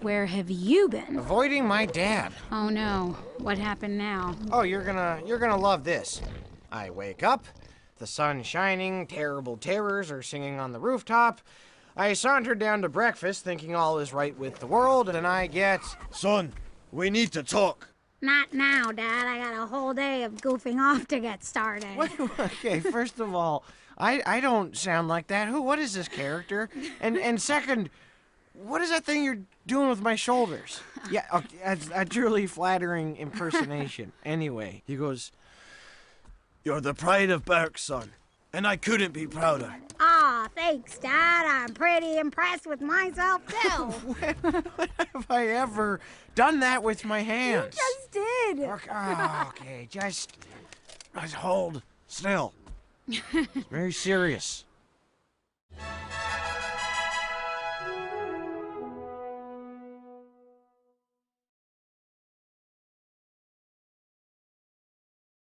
Where have you been? Avoiding my dad. Oh no, what happened now? Oh, you're gonna love this. I wake up, the sun's shining, terrible terrors are singing on the rooftop. I saunter down to breakfast thinking all is right with the world, and I get... Son, we need to talk. Not now, Dad. I got a whole day of goofing off to get started. Okay, first of all, I don't sound like that. What is this character? And second, what is that thing you're doing with my shoulders? Yeah, okay, a truly flattering impersonation. Anyway, he goes, You're the pride of Berk, son, and I couldn't be prouder. Aw, thanks, Dad. I'm pretty impressed with myself, too. when have I ever done that with my hands? You just did. Okay, just hold still. It's very serious.